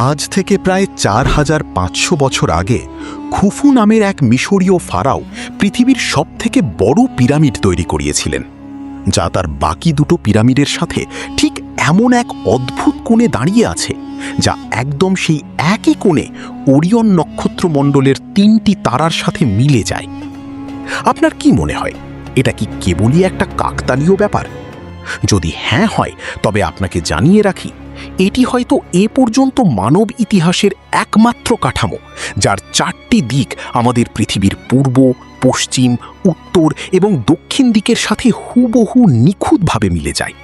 আজ থেকে প্রায় 4500 বছর আগে খুফু নামের এক মিশরীয় ফারাও পৃথিবীর সবথেকে বড় পিরামিড তৈরি করিয়েছিলেন, যা তার বাকি দুটো পিরামিডের সাথে ঠিক এমন এক অদ্ভুত কোণে দাঁড়িয়ে আছে, যা একদম সেই একই কোণে ওরিয়ন নক্ষত্রমণ্ডলের 3টি তারার সাথে মিলে যায়। আপনার কি মনে হয়, এটা কি কেবলই একটা কাকতালীয় ব্যাপার? যদি হ্যাঁ হয়, তবে আপনাকে জানিয়ে রাখি, এটি হয়তো এ পর্যন্ত মানব ইতিহাসের একমাত্র কাঠামো যার 4টি দিক আমাদের পৃথিবীর পূর্ব, পশ্চিম, উত্তর এবং দক্ষিণ দিকের সাথে হুবহু নিখুঁতভাবে মিলে যায়।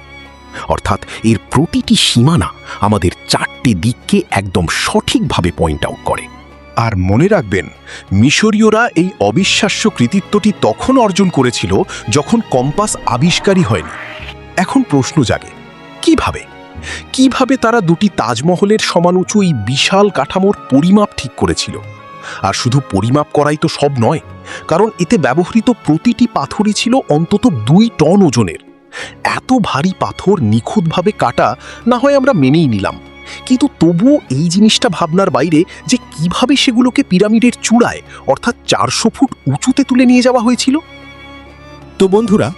অর্থাৎ এর প্রতিটি সীমানা আমাদের 4টি দিককে একদম সঠিকভাবে পয়েন্ট আউট করে। আর মনে রাখবেন, মিশরীয়রা এই অবিশ্বাস্য কৃতিত্বটি তখন অর্জন করেছিল যখন কম্পাস আবিষ্কারই হয়নি। এখন প্রশ্ন জাগে, কিভাবে তারা দুটি তাজমহলের সমান উঁচু এই বিশাল কাঠামোর পরিমাপ ঠিক করেছিল? আর শুধু পরিমাপ করাই তো সব নয়, কারণ এতে ব্যবহৃত প্রতিটি পাথরই ছিল অন্তত 2 টন ওজনের। এত ভারী পাথর নিখুঁতভাবে কাটা না হয় আমরা মেনেই নিলাম, কিন্তু তবুও এই জিনিসটা ভাবনার বাইরে যে কিভাবে সেগুলোকে পিরামিডের চূড়ায় অর্থাৎ 400 ফুট উঁচুতে তুলে নিয়ে যাওয়া হয়েছিল। তো বন্ধুরা,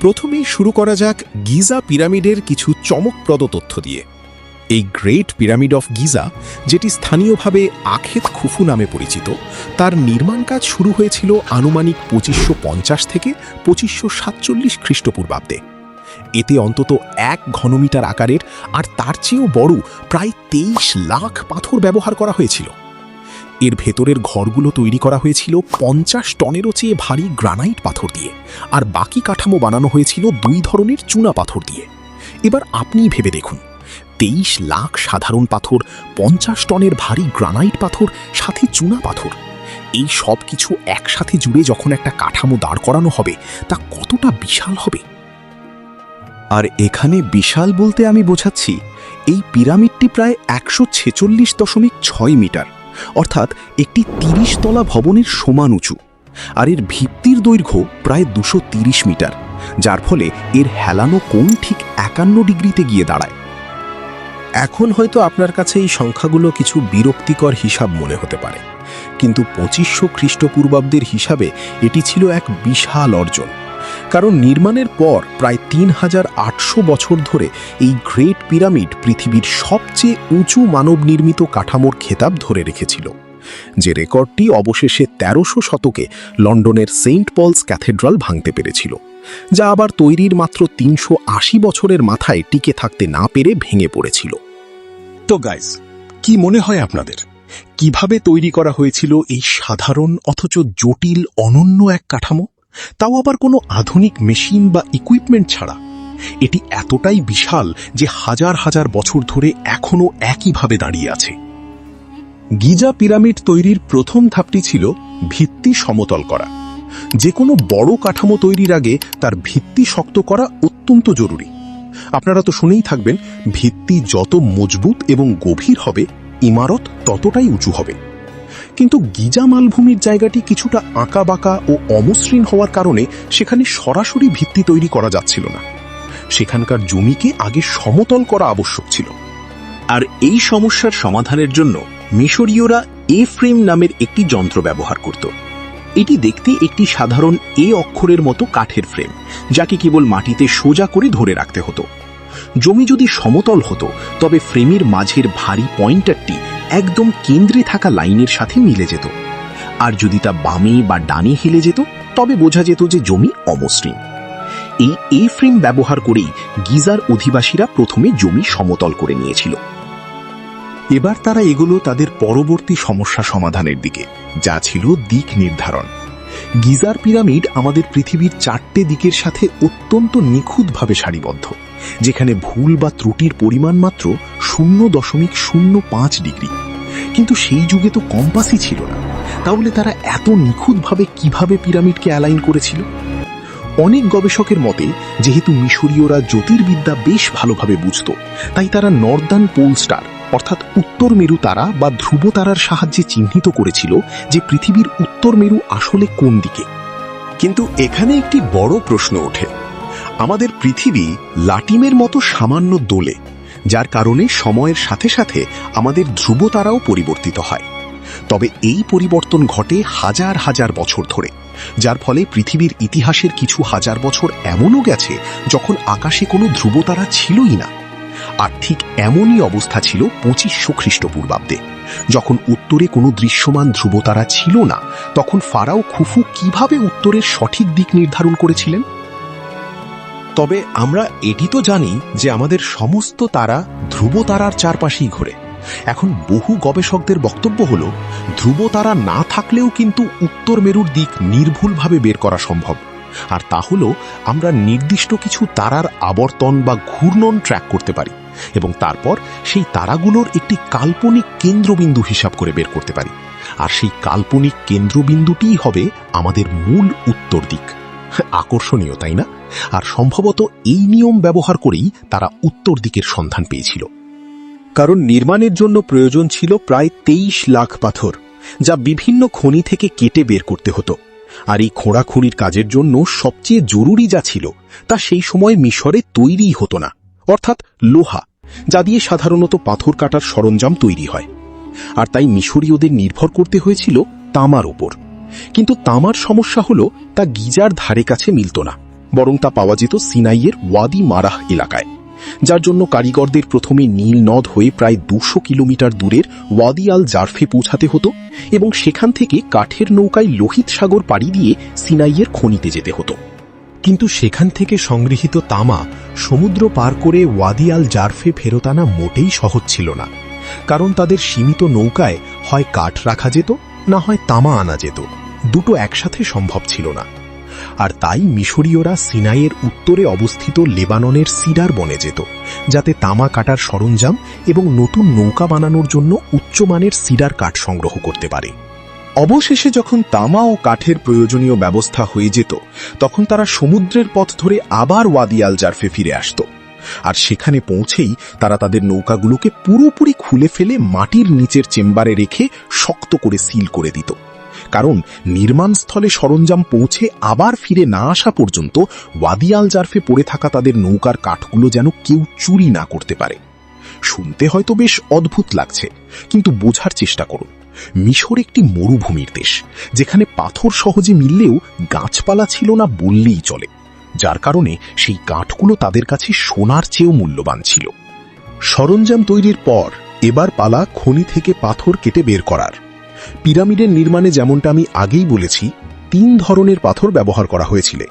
প্রথমেই শুরু করা যাক গিজা পিরামিডের কিছু চমকপ্রদ তথ্য দিয়ে। এই গ্রেট পিরামিড অফ গিজা, যেটি স্থানীয়ভাবে আখেত খুফু নামে পরিচিত, তার নির্মাণ কাজ শুরু হয়েছিল আনুমানিক 2550 থেকে 2547 খ্রিস্টপূর্বাব্দে। এতে অন্তত 1 ঘনমিটার আকারের আর তার চেয়েও বড় প্রায় 23 লাখ পাথর ব্যবহার করা হয়েছিল। এর ভেতরের ঘরগুলো তৈরি করা হয়েছিল 50 টনেরও চেয়ে ভারী গ্রানাইট পাথর দিয়ে, আর বাকি কাঠামো বানানো হয়েছিল 2 ধরনের চুনা পাথর দিয়ে। এবার আপনিই ভেবে দেখুন, 23 লাখ সাধারণ পাথর, 50 টনের ভারী গ্রানাইট পাথর, সাথে চুনা পাথর, এই সব কিছু একসাথে জুড়ে যখন একটা কাঠামো দাঁড় করানো হবে, তা কতটা বিশাল হবে। আর এখানে বিশাল বলতে আমি বোঝাচ্ছি, এই পিরামিডটি প্রায় 146.6 মিটার, অর্থাৎ একটি 30 তলা ভবনের সমান উঁচু, আর এর ভিত্তির দৈর্ঘ্য প্রায় 230 মিটার, যার ফলে এর হেলানো কোণ ঠিক 51 ডিগ্রিতে গিয়ে দাঁড়ায়। এখন হয়তো আপনার কাছে এই সংখ্যাগুলো কিছু বিরক্তিকর হিসাব মনে হতে পারে, কিন্তু 2500 খ্রিস্টপূর্বাব্দের হিসাবে এটি ছিল এক বিশাল অর্জন। কারণ নির্মাণের পর প্রায় 3800 বছর ধরে এই গ্রেট পিরামিড পৃথিবীর সবচেয়ে উঁচু মানব নির্মিত কাঠামোর খেতাব ধরে রেখেছিল, যে রেকর্ডটি অবশেষে 1300 শতকে লন্ডনের সেন্ট পলস ক্যাথেড্রাল ভাঙতে পেরেছিল, যা আবার তৈরির মাত্র 380 বছরের মাথায় টিকে থাকতে না পেরে ভেঙে পড়েছিল। তো গাইস, কি মনে হয় আপনাদের, কিভাবে তৈরি করা হয়েছিল এই সাধারণ অথচ জটিল অনন্য এক কাঠামো, তাও আবার কোনো আধুনিক মেশিন বা ইকুইপমেন্ট ছাড়া? এটি এতটাই বিশাল যে হাজার হাজার বছর ধরে এখনো একইভাবে দাঁড়িয়ে আছে। গিজা পিরামিড তৈরির প্রথম ধাপটি ছিল ভিত্তি সমতল করা। যে কোনো বড় কাঠামো তৈরির আগে তার ভিত্তি শক্ত করা অত্যন্ত জরুরি। আপনারা তো শুনেই থাকবেন, ভিত্তি যত মজবুত এবং গভীর হবে, ইমারত ততটাই উঁচু হবে। কিন্তু গিজা মালভূমির জায়গাটি কিছুটা আঁকাবাঁকা ও অমসৃণ হওয়ার কারণে সেখানে সরাসরি ভিত্তি তৈরি করা যাচ্ছিল না। সেখানকার জমিকে আগে সমতল করা আবশ্যক ছিল। আর এই সমস্যার সমাধানের জন্য মিশরীয়রা এ ফ্রেম নামের একটি যন্ত্র ব্যবহার করত। এটি দেখতে একটি সাধারণ এ অক্ষরের মতো কাঠের ফ্রেম, যাকে কেবল মাটিতে সোজা করে ধরে রাখতে হতো। জমি যদি সমতল হতো, তবে ফ্রেমের মাঝের ভারী পয়েন্টারটি একদম কেন্দ্রে থাকা লাইনের সাথে মিলে যেত, আর যদি তা বামে বা ডানে হেলে যেত, তবে বোঝা যেত যে জমি অমসৃণ। এই এ ফ্রেম ব্যবহার করেই গিজার অধিবাসীরা প্রথমে জমি সমতল করে নিয়েছিল। এবার তারা এগুলো তাদের পরবর্তী সমস্যা সমাধানের দিকে, যা ছিল দিক নির্ধারণ। গিজার পিরামিড আমাদের পৃথিবীর 4টে দিকের সাথে অত্যন্ত নিখুঁতভাবে সারিবদ্ধ, যেখানে ভুল বা ত্রুটির পরিমাণ মাত্র 0.05 ডিগ্রি। কিন্তু সেই যুগে তো কম্পাসই ছিল না, তাহলে তারা এত নিখুঁতভাবে কিভাবে পিরামিডকে অ্যালাইন করেছিল? অনেক গবেষকের মতে, যেহেতু মিশরীয়রা জ্যোতির্বিদ্যা বেশ ভালোভাবে বুঝত, তাই তারা নর্দার্ন পোল স্টার অর্থাৎ উত্তর মেরু তারা বা ধ্রুব তারার সাহায্যে চিহ্নিত করেছিল যে পৃথিবীর উত্তর মেরু আসলে কোন দিকে। কিন্তু এখানে একটি বড় প্রশ্ন ওঠে, আমাদের পৃথিবী লাটিমের মতো সামান্য দোলে, যার কারণে সময়ের সাথে সাথে আমাদের ধ্রুবতারাও পরিবর্তিত হয়। তবে এই পরিবর্তন ঘটে হাজার হাজার বছর ধরে, যার ফলে পৃথিবীর ইতিহাসের কিছু হাজার বছর এমনও গেছে যখন আকাশে কোনো ধ্রুবতারা ছিলই না। আর ঠিক এমনই অবস্থা ছিল 2500 খ্রিস্টপূর্বাব্দে, যখন উত্তরে কোনো দৃশ্যমান ধ্রুবতারা ছিল না। তখন ফারাও খুফু কিভাবে উত্তরের সঠিক দিক নির্ধারণ করেছিলেন? তবে আমরা এটি তো জানি যে আমাদের সমস্ত তারা ধ্রুবতারার চারপাশেই ঘোরে। এখন বহু গবেষকদের বক্তব্য হল, ধ্রুবতারা না থাকলেও কিন্তু উত্তর মেরুর দিক নির্ভুলভাবে বের করা সম্ভব। আর তা হল, আমরা নির্দিষ্ট কিছু তারার আবর্তন বা ঘূর্ণন ট্র্যাক করতে পারি এবং তারপর সেই তারাগুলোর একটি কাল্পনিক কেন্দ্রবিন্দু হিসাব করে বের করতে পারি। আর সেই কাল্পনিক কেন্দ্রবিন্দুটিই হবে আমাদের মূল উত্তর দিক। আকর্ষণীয়, তাই না? আর সম্ভবত এই নিয়ম ব্যবহার করেই তারা উত্তর দিকের সন্ধান পেয়েছিল। কারণ নির্মাণের জন্য প্রয়োজন ছিল প্রায় 23 লাখ পাথর, যা বিভিন্ন খনি থেকে কেটে বের করতে হতো। আর এই খোঁড়াখুঁড়ির কাজের জন্য সবচেয়ে জরুরি যা ছিল তা সেই সময় মিশরে তৈরিই হতো না, অর্থাৎ লোহা, যা দিয়ে সাধারণত পাথর কাটার সরঞ্জাম তৈরি হয়। আর তাই মিশরীয়দের নির্ভর করতে হয়েছিল তামার ওপর। কিন্তু তামার সমস্যা হল, তা গিজার ধারে কাছে মিলত না, বরং তা পাওয়া যেত সিনাইয়ের ওয়াদি মারাহ এলাকায়, যার জন্য কারিগরদের প্রথমে নীল নদ হয়ে প্রায় 200 কিলোমিটার দূরের ওয়াদি আল জারফে পৌঁছাতে হতো এবং সেখান থেকে কাঠের নৌকায় লোহিত সাগর পাড়ি দিয়ে সিনাইয়ের খনিতে যেতে হতো। কিন্তু সেখান থেকে সংগৃহীত তামা সমুদ্র পার করে ওয়াদি আল জারফে ফেরত আনা মোটেই সহজ ছিল না, কারণ তাদের সীমিত নৌকায় হয় কাঠ রাখা যেত, না হয় তামা আনা যেত। দুটো একসাথে সম্ভব ছিল না। আর তাই মিশরীয়রা সিনাইয়ের উত্তরে অবস্থিত লেবাননের সিডার বনে যেত, যাতে তামা কাটার সরঞ্জাম এবং নতুন নৌকা বানানোর জন্য উচ্চমানের সিডার কাঠ সংগ্রহ করতে পারে। অবশেষে যখন তামা ও কাঠের প্রয়োজনীয় ব্যবস্থা হয়ে যেত, তখন তারা সমুদ্রের পথ ধরে আবার ওয়াদি আল জারফে ফিরে আসত। আর সেখানে পৌঁছেই তারা তাদের নৌকাগুলোকে পুরোপুরি খুলে ফেলে মাটির নিচের চেম্বারে রেখে শক্ত করে সিল করে দিত। কারণ নির্মাণস্থলে সরঞ্জাম পৌঁছে আবার ফিরে না আসা পর্যন্ত ওয়াদি আল জারফে পড়ে থাকা তাদের নৌকার কাঠগুলো যেন কেউ চুরি না করতে পারে। শুনতে হয়তো বেশ অদ্ভুত লাগছে, কিন্তু বোঝার চেষ্টা করুন। মিশর একটি মরুভূমির দেশ, যেখানে পাথর সহজে মিললেও গাছপালা ছিল না বললেই চলে, যার কারণে সেই কাঠগুলো তাদের কাছে সোনার চেয়েও মূল্যবান ছিল। সরঞ্জাম তৈরির পর এবার পালা খনি থেকে পাথর কেটে বের করার। পিরামিডের নির্মাণে যেমনটা আমি আগেই বলেছি, 3 ধরনের পাথর ব্যবহার করা হয়েছিল।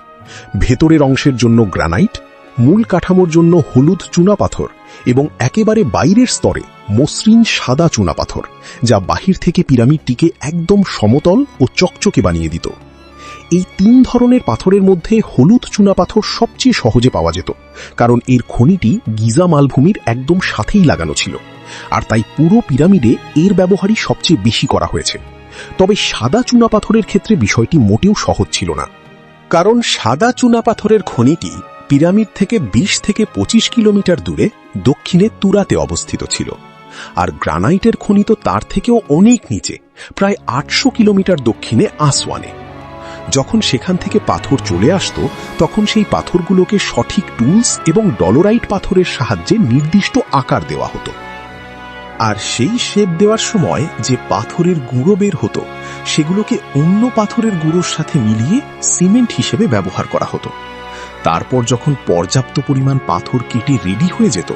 ভেতরের অংশের জন্য গ্রানাইট, মূল কাঠামোর জন্য হলুদ চুনা পাথর এবং একেবারে বাইরের স্তরে মসৃণ সাদা চুনা পাথর, যা বাহির থেকে পিরামিডটিকে একদম সমতল ও চকচকে বানিয়ে দিত। এই 3 ধরনের পাথরের মধ্যে হলুদ চুনা পাথর সবচেয়ে সহজে পাওয়া যেত, কারণ এর খনিটি গিজা মালভূমির একদম সাথেই লাগানো ছিল। আর তাই পুরো পিরামিডে এর ব্যবহারই সবচেয়ে বেশি করা হয়েছে। তবে সাদা চুনা পাথরের ক্ষেত্রে বিষয়টি মোটেও সহজ ছিল না, কারণ সাদা চুনা পাথরের খনিটি পিরামিড থেকে 20 থেকে 25 কিলোমিটার দূরে দক্ষিণে তুরাতে অবস্থিত ছিল। আর গ্রানাইটের খনি তো তার থেকেও অনেক নিচে, প্রায় 800 কিলোমিটার দক্ষিণে আসওয়ানে। যখন সেখান থেকে পাথর চলে আসত, তখন সেই পাথরগুলোকে সঠিক টুলস এবং ডলোরাইট পাথরের সাহায্যে নির্দিষ্ট আকার দেওয়া হতো। আর সেই শেপ দেওয়ার সময় যে পাথরের গুঁড়ো বের হতো, সেগুলোকে অন্য পাথরের গুঁড়োর সাথে মিলিয়ে সিমেন্ট হিসেবে ব্যবহার করা হতো। তারপর যখন পর্যাপ্ত পরিমাণ পাথর কেটে রেডি হয়ে যেত,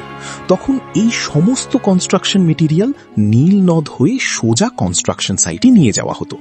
তখন এই সমস্ত কনস্ট্রাকশন মেটেরিয়াল নীল নদ হয়ে সোজা কনস্ট্রাকশন সাইটে নিয়ে যাওয়া হতো।